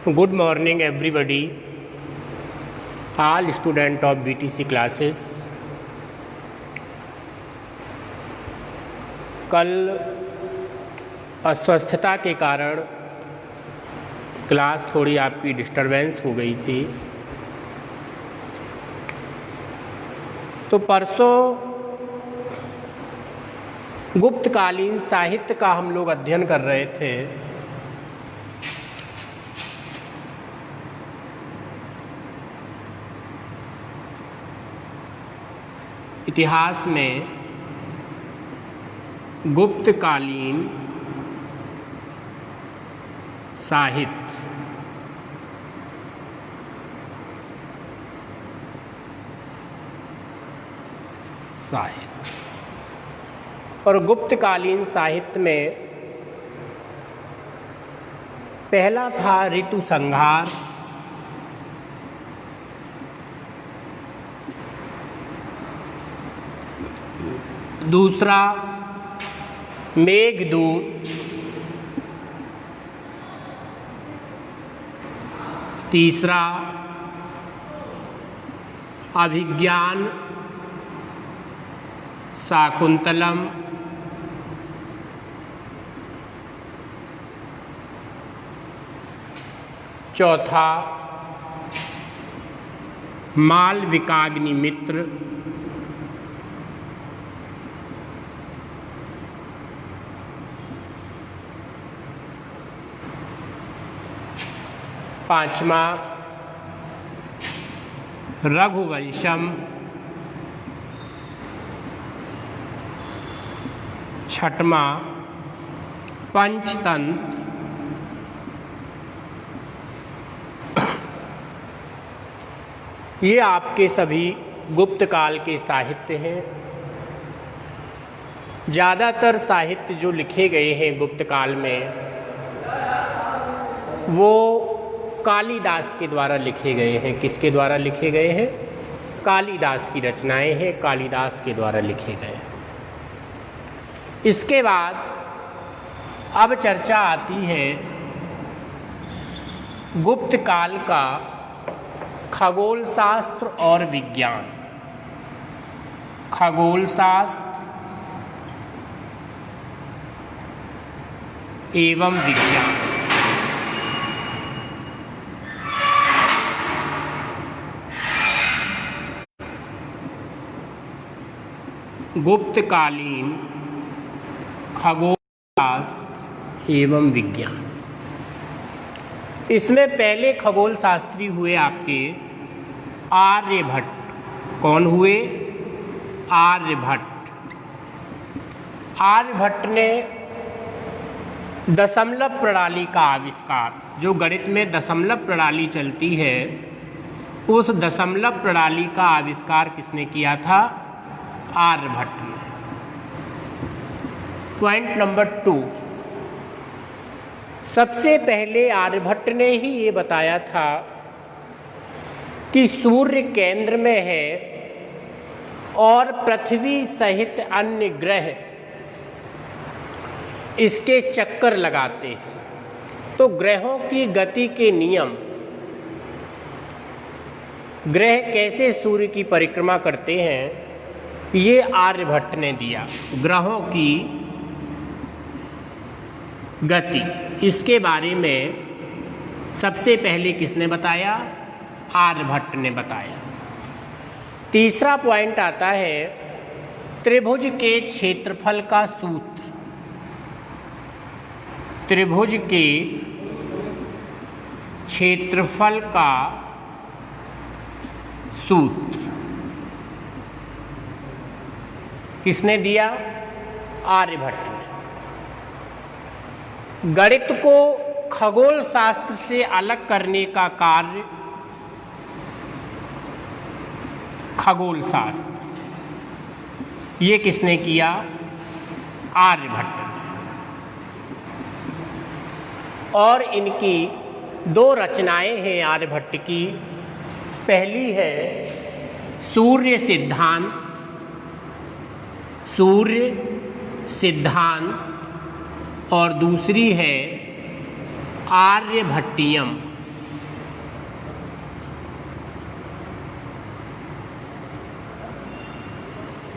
Good morning everybody, all student of BTC classes। कल अस्वस्थता के कारण क्लास थोड़ी आपकी डिस्टरबेंस हो गई थी, तो परसों गुप्तकालीन साहित्य का हम लोग अध्ययन कर रहे थे। इतिहास में गुप्तकालीन साहित्य और गुप्तकालीन साहित्य में पहला था ऋतु संहार, दूसरा मेघदूत, तीसरा अभिज्ञान शाकुंतलम, चौथा मालविकाग्निमित्र, पांचवा रघुवंशम, छठवा पंचतंत्र, ये आपके सभी गुप्त काल के साहित्य हैं। ज़्यादातर साहित्य जो लिखे गए हैं गुप्त काल में वो कालिदास के द्वारा लिखे गए हैं। किसके द्वारा लिखे गए हैं? कालिदास की रचनाएं हैं, कालिदास के द्वारा लिखे गए। इसके बाद अब चर्चा आती है गुप्त काल का खगोल शास्त्र और विज्ञान। खगोल शास्त्र एवं विज्ञान। गुप्तकालीन खगोल शास्त्र एवं विज्ञान। इसमें पहले खगोल शास्त्री हुए आपके आर्यभट्ट। कौन हुए? आर्यभट्ट। आर्यभट्ट ने दशमलव प्रणाली का आविष्कार, जो गणित में दशमलव प्रणाली चलती है, उस दशमलव प्रणाली का आविष्कार किसने किया था? आर्यभट्ट ने। पॉइंट नंबर 2, सबसे पहले आर्यभट्ट ने ही ये बताया था कि सूर्य केंद्र में है और पृथ्वी सहित अन्य ग्रह इसके चक्कर लगाते हैं। तो ग्रहों की गति के नियम, ग्रह कैसे सूर्य की परिक्रमा करते हैं, ये आर्यभट्ट ने दिया। ग्रहों की गति, इसके बारे में सबसे पहले किसने बताया? आर्यभट्ट ने बताया। तीसरा पॉइंट आता है त्रिभुज के क्षेत्रफल का सूत्र। त्रिभुज के क्षेत्रफल का सूत्र किसने दिया? आर्यभट्ट ने। गणित को खगोल शास्त्र से अलग करने का कार्य खगोल शास्त्र, ये किसने किया? आर्यभट्ट ने। और इनकी 2 रचनाएं हैं आर्यभट्ट की। पहली है सूर्य सिद्धांत, सूर्य सिद्धांत, और दूसरी है आर्यभट्टियम,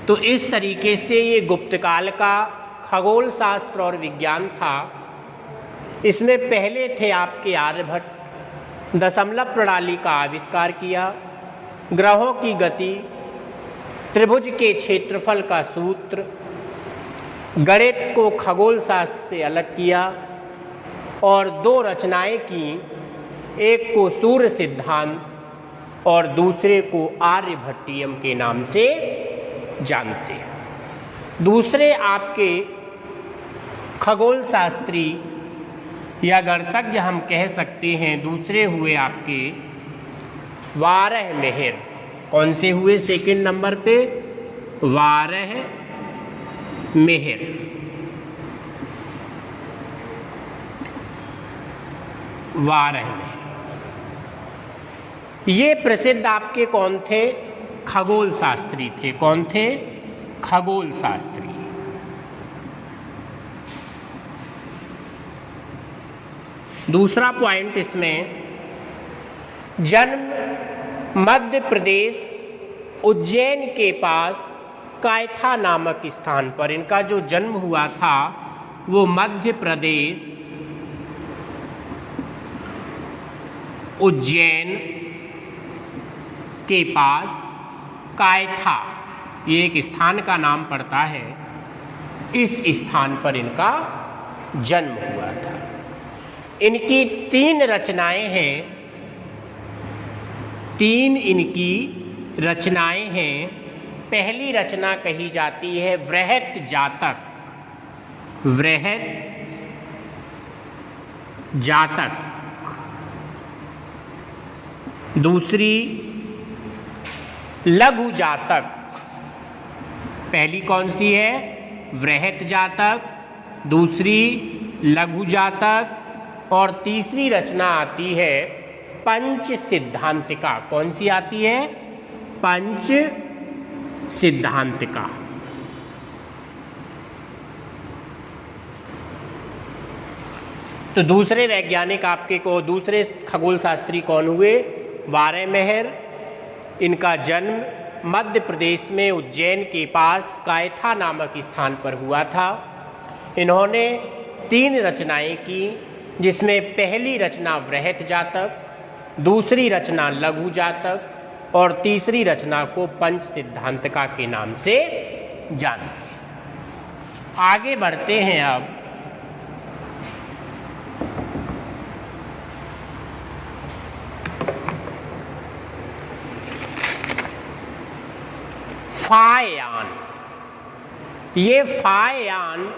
तो इस तरीके से ये गुप्त काल का खगोल शास्त्र और विज्ञान था। इसमें पहले थे आपके आर्यभट्ट, दशमलव प्रणाली का आविष्कार किया, ग्रहों की गति, त्रिभुज के क्षेत्रफल का सूत्र, गणित को खगोल शास्त्र से अलग किया और दो रचनाएं की, एक को सूर्य सिद्धांत और दूसरे को आर्यभट्टियम के नाम से जानते हैं। दूसरे आपके खगोल शास्त्री या गणितज्ञ हम कह सकते हैं, दूसरे हुए आपके वारहमेहर। कौन से हुए सेकंड नंबर पे? वारहमेहर। वारहमेहर ये प्रसिद्ध आपके कौन थे? खगोल शास्त्री थे। कौन थे? खगोल शास्त्री। दूसरा पॉइंट इसमें, जन्म मध्य प्रदेश उज्जैन के पास कायथा नामक स्थान पर। इनका जो जन्म हुआ था वो मध्य प्रदेश उज्जैन के पास कायथा, ये एक स्थान का नाम पड़ता है, इस स्थान पर इनका जन्म हुआ था। इनकी 3 रचनाएं हैं, 3 इनकी रचनाएं हैं। पहली रचना कही जाती है वृहत जातक। वृहत जातक। दूसरी लघु जातक। पहली कौन सी है? वृहत जातक। दूसरी लघु जातक और तीसरी रचना आती है पंच सिद्धांतिका। कौन सी आती है? पंच सिद्धांतिका। तो दूसरे वैज्ञानिक आपके को, दूसरे खगोल शास्त्री कौन हुए? वारहमेहर। इनका जन्म मध्य प्रदेश में उज्जैन के पास कायथा नामक स्थान पर हुआ था। इन्होंने 3 रचनाएं की, जिसमें पहली रचना वृहत जातक, दूसरी रचना लघु जातक और तीसरी रचना को पंच सिद्धांतिका के नाम से जानते हैं। आगे बढ़ते हैं अब। फायान। ये फायान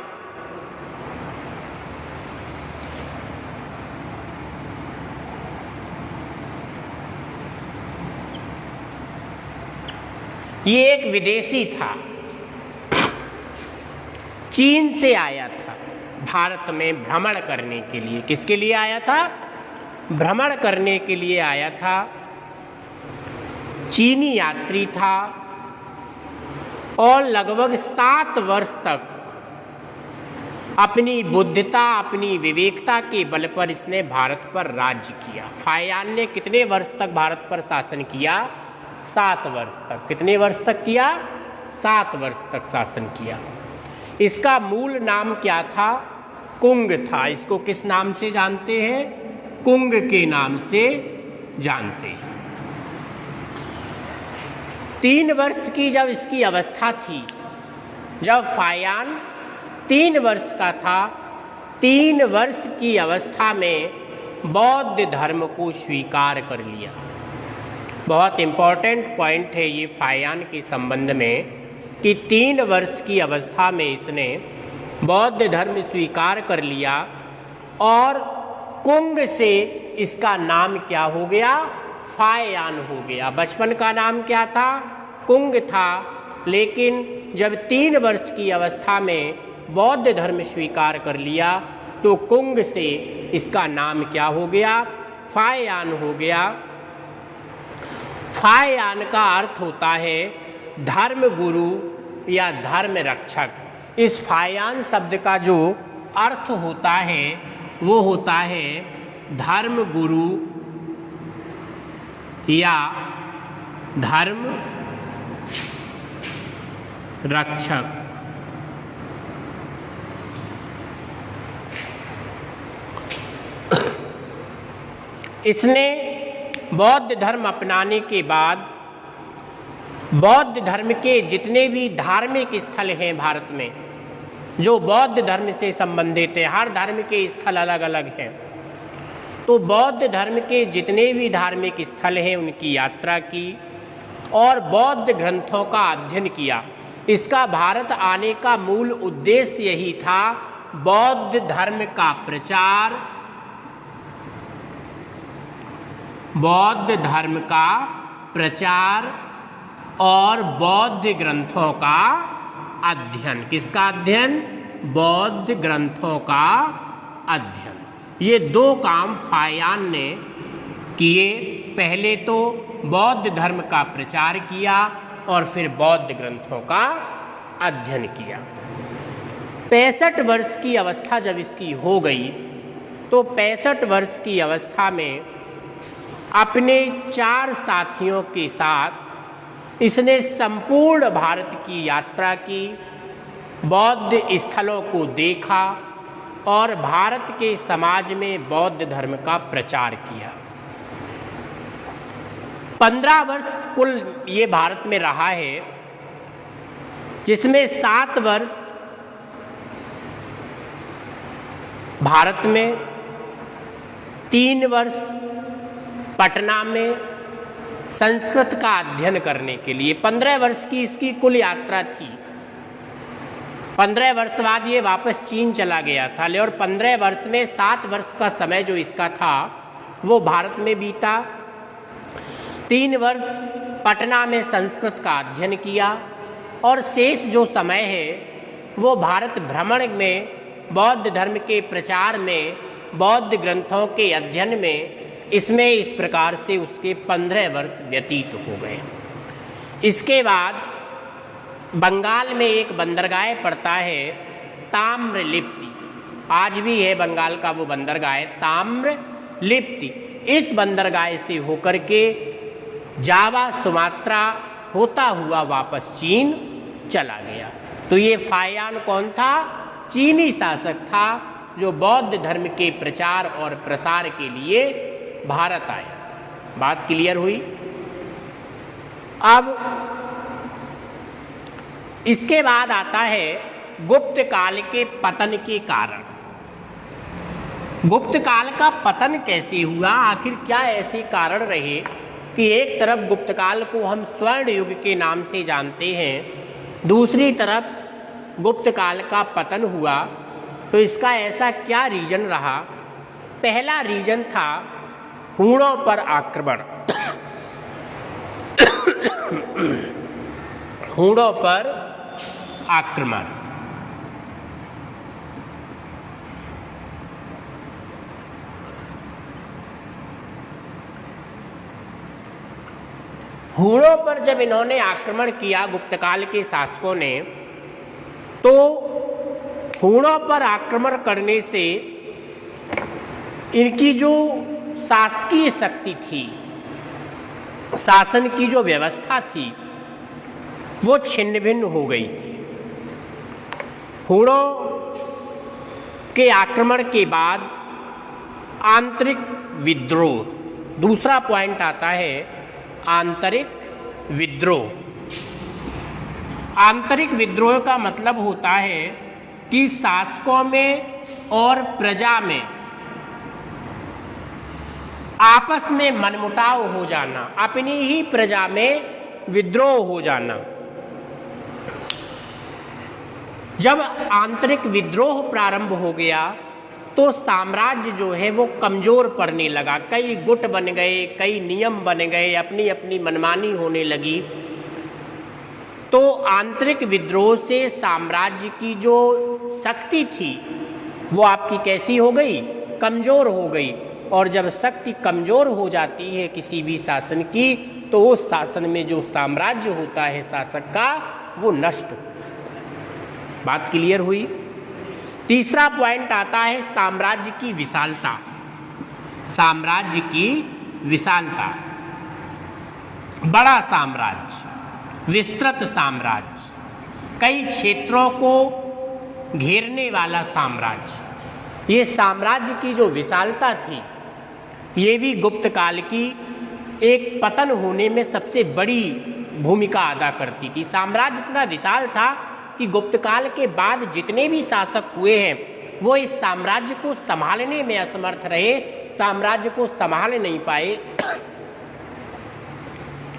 ये एक विदेशी था, चीन से आया था भारत में भ्रमण करने के लिए। किसके लिए आया था? भ्रमण करने के लिए आया था। चीनी यात्री था और लगभग 7 वर्ष तक अपनी बुद्धिता, अपनी विवेकता के बल पर इसने भारत पर राज्य किया। फायान ने कितने वर्ष तक भारत पर शासन किया? 7 वर्ष तक। कितने वर्ष तक किया? 7 वर्ष तक शासन किया। इसका मूल नाम क्या था? कुंग था। इसको किस नाम से जानते हैं? कुंग के नाम से जानते हैं। 3 वर्ष की जब इसकी अवस्था थी, जब फायान 3 वर्ष का था, 3 वर्ष की अवस्था में बौद्ध धर्म को स्वीकार कर लिया। बहुत इंपॉर्टेंट पॉइंट है ये फायान के संबंध में कि 3 वर्ष की अवस्था में इसने बौद्ध धर्म स्वीकार कर लिया और कुंग से इसका नाम क्या हो गया? फायान हो गया। बचपन का नाम क्या था? कुंग था, लेकिन जब 3 वर्ष की अवस्था में बौद्ध धर्म स्वीकार कर लिया तो कुंग से इसका नाम क्या हो गया? फायान हो गया। फायान का अर्थ होता है धर्म गुरु या धर्म रक्षक। इस फायान शब्द का जो अर्थ होता है वो होता है धर्म गुरु या धर्म रक्षक। इसने बौद्ध धर्म अपनाने के बाद बौद्ध धर्म के जितने भी धार्मिक स्थल हैं भारत में, जो बौद्ध धर्म से संबंधित है, हर धर्म के स्थल अलग अलग हैं, तो बौद्ध धर्म के जितने भी धार्मिक स्थल हैं उनकी यात्रा की और बौद्ध ग्रंथों का अध्ययन किया। इसका भारत आने का मूल उद्देश्य यही था, बौद्ध धर्म का प्रचार, बौद्ध धर्म का प्रचार और बौद्ध ग्रंथों का अध्ययन। किसका अध्ययन? बौद्ध ग्रंथों का अध्ययन। ये दो काम फायान ने किए। पहले तो बौद्ध धर्म का प्रचार किया और फिर बौद्ध ग्रंथों का अध्ययन किया। 65 वर्ष की अवस्था जब इसकी हो गई तो 65 वर्ष की अवस्था में अपने 4 साथियों के साथ इसने संपूर्ण भारत की यात्रा की, बौद्ध स्थलों को देखा और भारत के समाज में बौद्ध धर्म का प्रचार किया। 15 वर्ष कुल ये भारत में रहा है, जिसमें 7 वर्ष भारत में, 3 वर्ष पटना में संस्कृत का अध्ययन करने के लिए। 15 वर्ष की इसकी कुल यात्रा थी। 15 वर्ष बाद ये वापस चीन चला गया था, और 15 वर्ष में 7 वर्ष का समय जो इसका था वो भारत में बीता। 3 वर्ष पटना में संस्कृत का अध्ययन किया और शेष जो समय है वो भारत भ्रमण में, बौद्ध धर्म के प्रचार में, बौद्ध ग्रंथों के अध्ययन में, इसमें इस प्रकार से उसके 15 वर्ष व्यतीत हो गए। इसके बाद बंगाल में एक बंदरगाह पड़ता है ताम्रलिप्ति, आज भी है बंगाल का वो बंदरगाह ताम्रलिप्ति। इस बंदरगाह से होकर के जावा, सुमात्रा होता हुआ वापस चीन चला गया। तो ये फायान कौन था? चीनी शासक था जो बौद्ध धर्म के प्रचार और प्रसार के लिए भारत आया था। बात क्लियर हुई? अब इसके बाद आता है गुप्त काल के पतन के कारण। गुप्त काल का पतन कैसे हुआ? आखिर क्या ऐसे कारण रहे कि एक तरफ गुप्त काल को हम स्वर्ण युग के नाम से जानते हैं, दूसरी तरफ गुप्त काल का पतन हुआ? तो इसका ऐसा क्या रीजन रहा? पहला रीजन था हूणों पर आक्रमण। हूणों पर आक्रमण। हूणों पर जब इन्होंने आक्रमण किया गुप्तकाल के शासकों ने, तो हूणों पर आक्रमण करने से इनकी जो शासकीय शक्ति थी, शासन की जो व्यवस्था थी, वो छिन्न भिन्न हो गई थी। हूणों के आक्रमण के बाद आंतरिक विद्रोह, दूसरा पॉइंट आता है आंतरिक विद्रोह। आंतरिक विद्रोह का मतलब होता है कि शासकों में और प्रजा में आपस में मनमुटाव हो जाना, अपनी ही प्रजा में विद्रोह हो जाना। जब आंतरिक विद्रोह प्रारंभ हो गया तो साम्राज्य जो है वो कमजोर पड़ने लगा। कई गुट बन गए, कई नियम बन गए, अपनी अपनी मनमानी होने लगी। तो आंतरिक विद्रोह से साम्राज्य की जो शक्ति थी वो आपकी कैसी हो गई? कमजोर हो गई। और जब शक्ति कमजोर हो जाती है किसी भी शासन की, तो उस शासन में जो साम्राज्य होता है शासक का, वो नष्ट होता है। बात क्लियर हुई? तीसरा पॉइंट आता है साम्राज्य की विशालता। साम्राज्य की विशालता, बड़ा साम्राज्य, विस्तृत साम्राज्य। कई क्षेत्रों को घेरने वाला साम्राज्य। ये साम्राज्य की जो विशालता थी, ये भी गुप्त काल की एक पतन होने में सबसे बड़ी भूमिका अदा करती थी। साम्राज्य इतना विशाल था कि गुप्त काल के बाद जितने भी शासक हुए हैं वो इस साम्राज्य को संभालने में असमर्थ रहे, साम्राज्य को संभाल नहीं पाए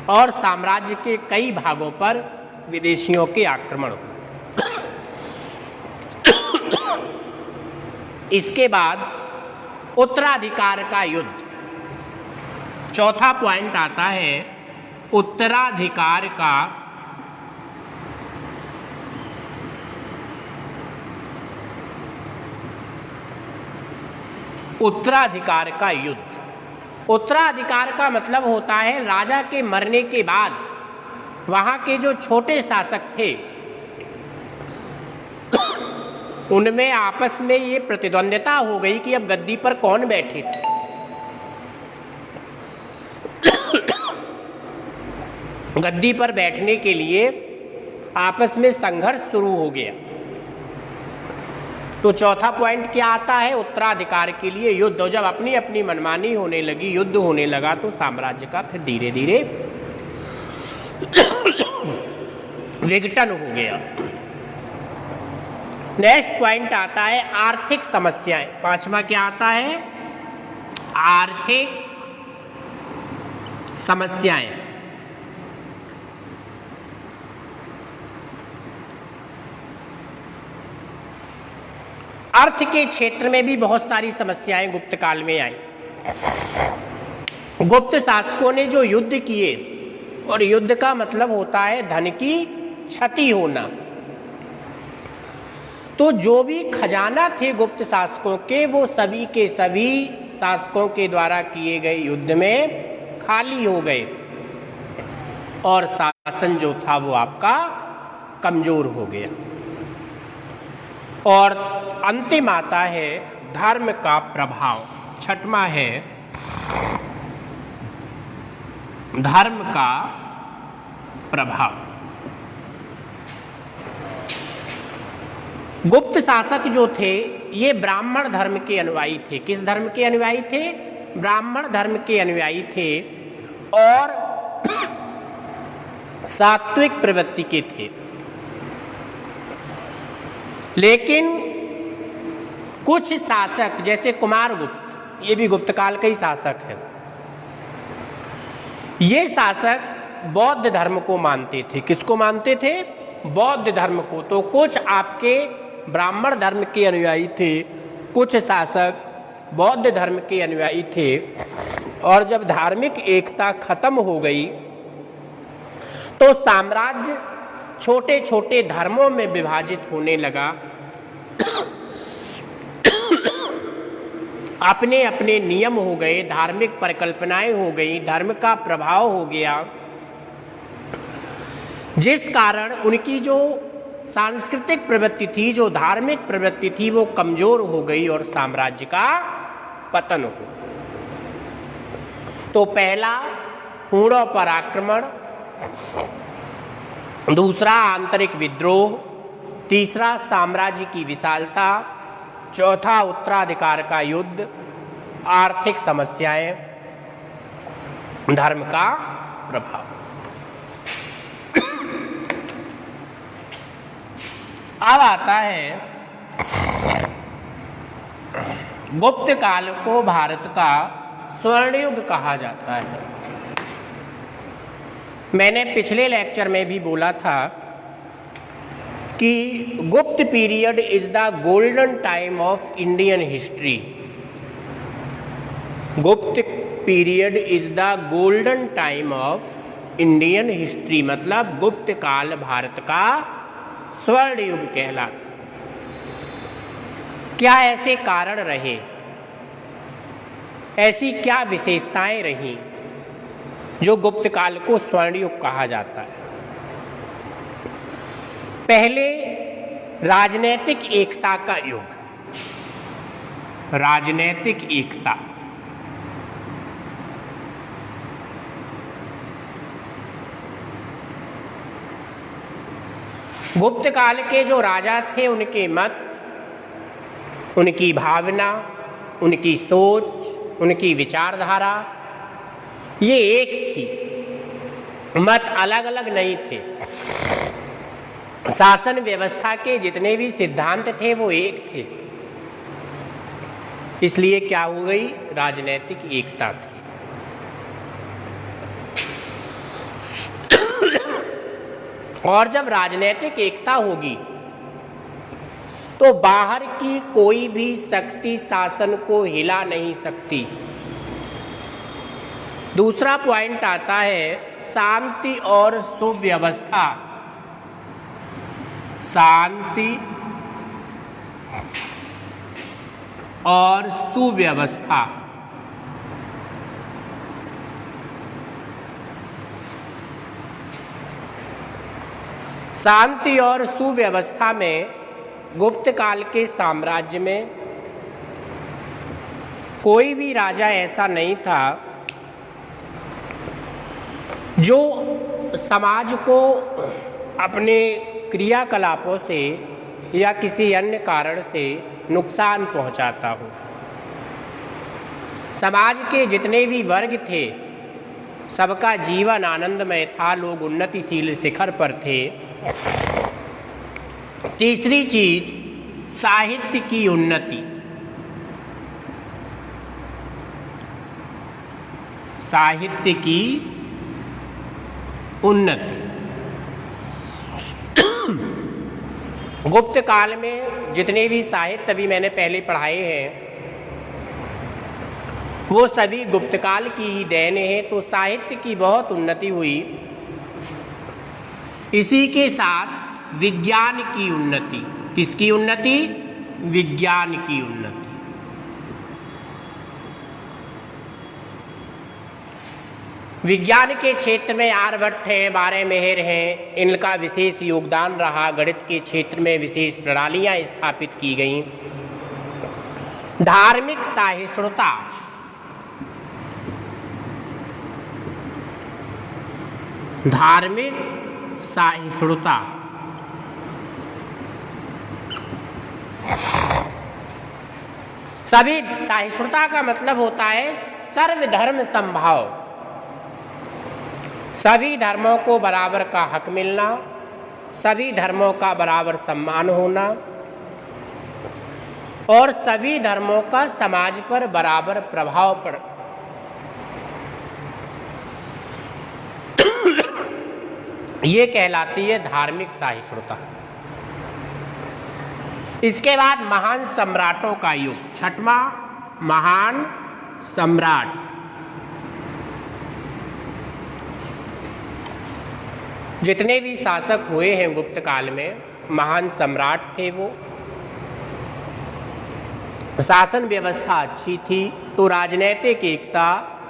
और साम्राज्य के कई भागों पर विदेशियों के आक्रमण हुए। इसके बाद उत्तराधिकार का युद्ध। चौथा पॉइंट आता है उत्तराधिकार का युद्ध। उत्तराधिकार का मतलब होता है राजा के मरने के बाद वहां के जो छोटे शासक थे उनमें आपस में ये प्रतिद्वंद्विता हो गई कि अब गद्दी पर कौन बैठे। गद्दी पर बैठने के लिए आपस में संघर्ष शुरू हो गया। तो चौथा पॉइंट क्या आता है, उत्तराधिकार के लिए युद्ध। जब अपनी अपनी मनमानी होने लगी, युद्ध होने लगा, तो साम्राज्य का फिर धीरे धीरे विघटन हो गया। नेक्स्ट पॉइंट आता है आर्थिक समस्याएं। पांचवा क्या आता है, आर्थिक समस्याएं। अर्थ के क्षेत्र में भी बहुत सारी समस्याएं गुप्त काल में आई। गुप्त शासकों ने जो युद्ध किए, और युद्ध का मतलब होता है धन की क्षति होना, तो जो भी खजाना थे गुप्त शासकों के, वो सभी के सभी शासकों के द्वारा किए गए युद्ध में खाली हो गए और शासन जो था वो आपका कमजोर हो गया। और अंतिम आता है धर्म का प्रभाव। छठवां है धर्म का प्रभाव। गुप्त शासक जो थे ये ब्राह्मण धर्म के अनुयायी थे। किस धर्म के अनुयायी थे? ब्राह्मण धर्म के अनुयायी थे और सात्विक प्रवृत्ति के थे। लेकिन कुछ शासक जैसे कुमारगुप्त, ये भी गुप्त काल के ही शासक है, ये शासक बौद्ध धर्म को मानते थे। किसको मानते थे? बौद्ध धर्म को। तो कुछ आपके ब्राह्मण धर्म के अनुयायी थे, कुछ शासक बौद्ध धर्म के अनुयायी थे। और जब धार्मिक एकता खत्म हो गई तो साम्राज्य छोटे छोटे धर्मों में विभाजित होने लगा। अपने अपने नियम हो गए, धार्मिक परिकल्पनाएं हो गई, धर्म का प्रभाव हो गया, जिस कारण उनकी जो सांस्कृतिक प्रवृत्ति थी, जो धार्मिक प्रवृत्ति थी, वो कमजोर हो गई और साम्राज्य का पतन हो। तो पहला हूणों पर आक्रमण, दूसरा आंतरिक विद्रोह, तीसरा साम्राज्य की विशालता, चौथा उत्तराधिकार का युद्ध, आर्थिक समस्याएं, धर्म का प्रभाव। अब आता है गुप्त काल को भारत का स्वर्णयुग कहा जाता है। मैंने पिछले लेक्चर में भी बोला था कि Gupta period is the golden time of Indian history. Gupta period is the golden time of Indian history, मतलब गुप्त काल भारत का स्वर्ण युग कहलाता। क्या ऐसे कारण रहे, ऐसी क्या विशेषताएं रहीं जो गुप्त काल को स्वर्ण युग कहा जाता है? पहले राजनैतिक एकता का युग। राजनैतिक एकता, गुप्त काल के जो राजा थे उनके मत, उनकी भावना, उनकी सोच, उनकी विचारधारा ये एक थी, मत अलग अलग नहीं थे। शासन व्यवस्था के जितने भी सिद्धांत थे वो एक थे। इसलिए क्या हो गई, राजनैतिक एकता थी। और जब राजनैतिक एकता होगी तो बाहर की कोई भी शक्ति शासन को हिला नहीं सकती। दूसरा पॉइंट आता है शांति और सुव्यवस्था। शांति और सुव्यवस्था। शांति और सुव्यवस्था में गुप्त काल के साम्राज्य में कोई भी राजा ऐसा नहीं था जो समाज को अपने क्रियाकलापों से या किसी अन्य कारण से नुकसान पहुंचाता हो। समाज के जितने भी वर्ग थे सबका जीवन आनंदमय था, लोग उन्नतिशील शिखर पर थे। तीसरी चीज साहित्य की उन्नति। साहित्य की उन्नति। गुप्त काल में जितने भी साहित्य अभी मैंने पहले पढ़ाए हैं वो सभी गुप्त काल की ही देन है। तो साहित्य की बहुत उन्नति हुई। इसी के साथ विज्ञान की उन्नति। किसकी उन्नति? विज्ञान की उन्नति। विज्ञान के क्षेत्र में आर्यभट्ट हैं, बारहमाहेर हैं, इनका विशेष योगदान रहा। गणित के क्षेत्र में विशेष प्रणालियां स्थापित की गईं। धार्मिक सहिष्णुता। धार्मिक सहिष्णुता। सभी सहिष्णुता का मतलब होता है सर्वधर्म समभाव। सभी धर्मों को बराबर का हक मिलना, सभी धर्मों का बराबर सम्मान होना और सभी धर्मों का समाज पर बराबर प्रभाव पड़। ये कहलाती है धार्मिक सहिष्णुता। इसके बाद महान सम्राटों का युग। छठवां महान सम्राट। जितने भी शासक हुए हैं गुप्त काल में महान सम्राट थे वो। शासन व्यवस्था अच्छी थी तो राजनैतिक एकता,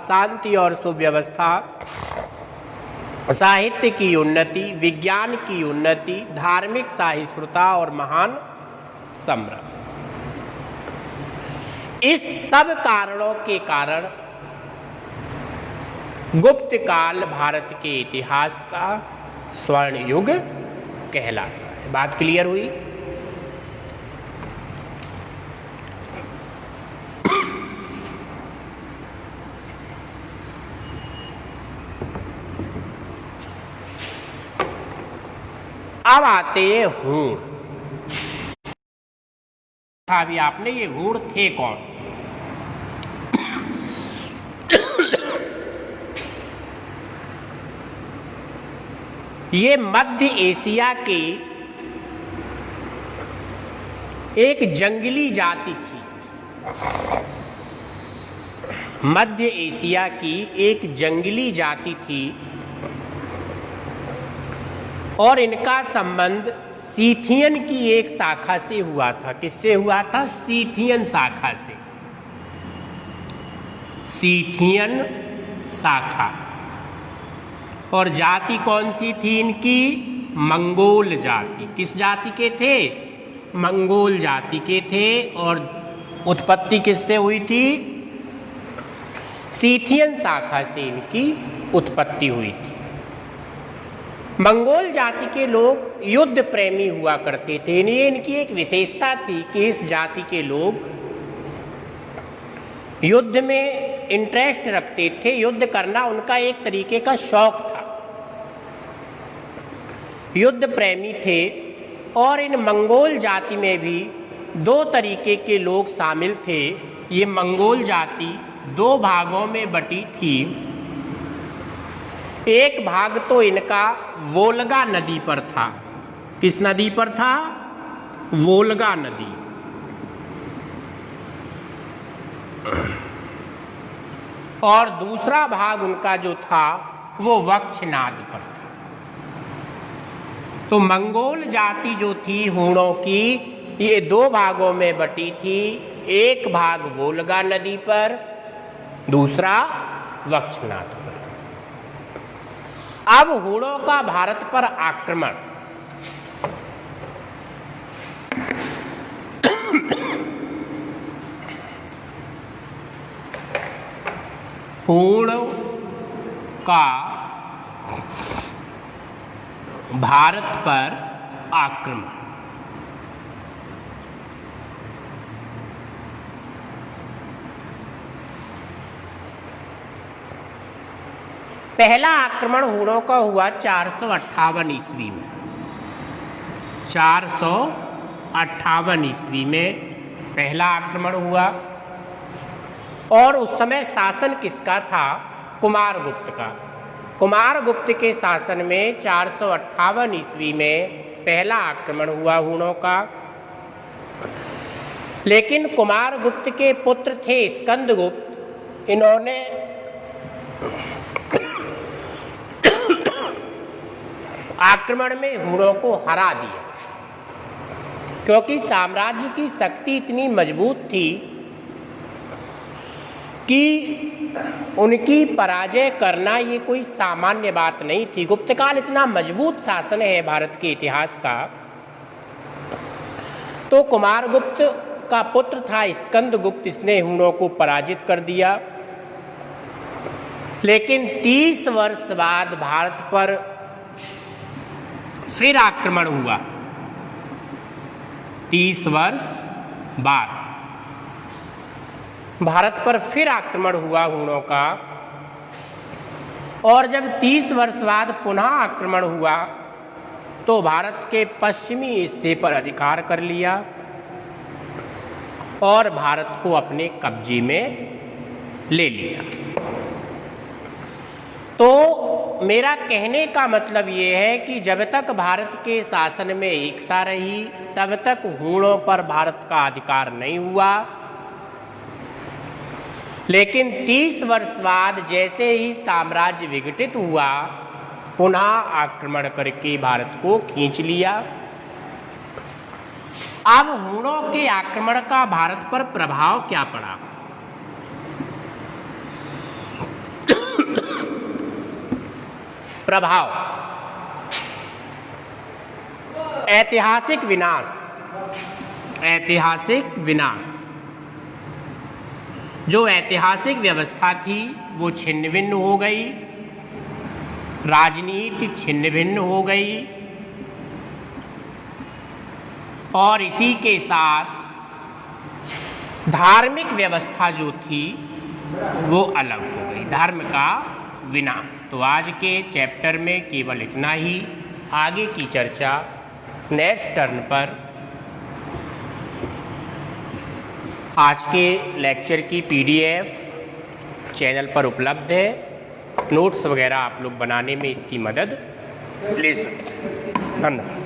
शांति और सुव्यवस्था, साहित्य की उन्नति, विज्ञान की उन्नति, धार्मिक सहिष्णुता और महान सम्राट। इस सब कारणों के कारण गुप्त काल भारत के इतिहास का स्वर्ण युग कहलाता है। बात क्लियर हुई? अब आते हैं हूण। अभी आपने ये हूण थे कौन? ये मध्य एशिया की एक जंगली जाति थी। मध्य एशिया की एक जंगली जाति थी और इनका संबंध सीथियन की एक शाखा से हुआ था। किससे हुआ था? सीथियन शाखा से। सीथियन शाखा। और जाति कौन सी थी इनकी? मंगोल जाति। किस जाति के थे? मंगोल जाति के थे। और उत्पत्ति किससे हुई थी? सीथियन शाखा से इनकी उत्पत्ति हुई थी। मंगोल जाति के लोग युद्ध प्रेमी हुआ करते थे। ये इनकी एक विशेषता थी कि इस जाति के लोग युद्ध में इंटरेस्ट रखते थे। युद्ध करना उनका एक तरीके का शौक था, युद्ध प्रेमी थे। और इन मंगोल जाति में भी दो तरीके के लोग शामिल थे। ये मंगोल जाति दो भागों में बटी थी। एक भाग तो इनका वोल्गा नदी पर था। किस नदी पर था? वोल्गा नदी। और दूसरा भाग उनका जो था वो वक्षनाद पर था। तो मंगोल जाति जो थी हूणों की, ये दो भागों में बटी थी। एक भाग वोल्गा नदी पर, दूसरा वक्षनाद पर। अब हूणों का भारत पर आक्रमण। हूणों का भारत पर आक्रमण। पहला आक्रमण हूणों का हुआ 458 ईस्वी में। 458 ईस्वी में पहला आक्रमण हुआ। और उस समय शासन किसका था? कुमारगुप्त का। कुमारगुप्त के शासन में 458 ईस्वी में पहला आक्रमण हुआ हूणों का। लेकिन कुमारगुप्त के पुत्र थे स्कंदगुप्त। इन्होंने आक्रमण में हूणों को हरा दिया, क्योंकि साम्राज्य की शक्ति इतनी मजबूत थी कि उनकी पराजय करना ये कोई सामान्य बात नहीं थी। गुप्तकाल इतना मजबूत शासन है भारत के इतिहास का। तो कुमारगुप्त का पुत्र था स्कंदगुप्त, इसने हूणों को पराजित कर दिया। लेकिन 30 वर्ष बाद भारत पर फिर आक्रमण हुआ। 30 वर्ष बाद भारत पर फिर आक्रमण हुआ हूणों का। और जब 30 वर्ष बाद पुनः आक्रमण हुआ तो भारत के पश्चिमी हिस्से पर अधिकार कर लिया और भारत को अपने कब्जे में ले लिया। तो मेरा कहने का मतलब ये है कि जब तक भारत के शासन में एकता रही तब तक हूणों पर भारत का अधिकार नहीं हुआ। लेकिन 30 वर्ष बाद जैसे ही साम्राज्य विघटित हुआ, पुनः आक्रमण करके भारत को खींच लिया। अब हूणों के आक्रमण का भारत पर प्रभाव क्या पड़ा? प्रभाव, ऐतिहासिक विनाश। ऐतिहासिक विनाश। जो ऐतिहासिक व्यवस्था थी वो छिन्न भिन्न हो गई, राजनीति छिन्न भिन्न हो गई और इसी के साथ धार्मिक व्यवस्था जो थी वो अलग हो गई, धर्म का विनाश। तो आज के चैप्टर में केवल इतना ही। आगे की चर्चा नेक्स्ट टर्न पर। आज के लेक्चर की PDF चैनल पर उपलब्ध है। नोट्स वगैरह आप लोग बनाने में इसकी मदद ले सकते हैं। धन्यवाद।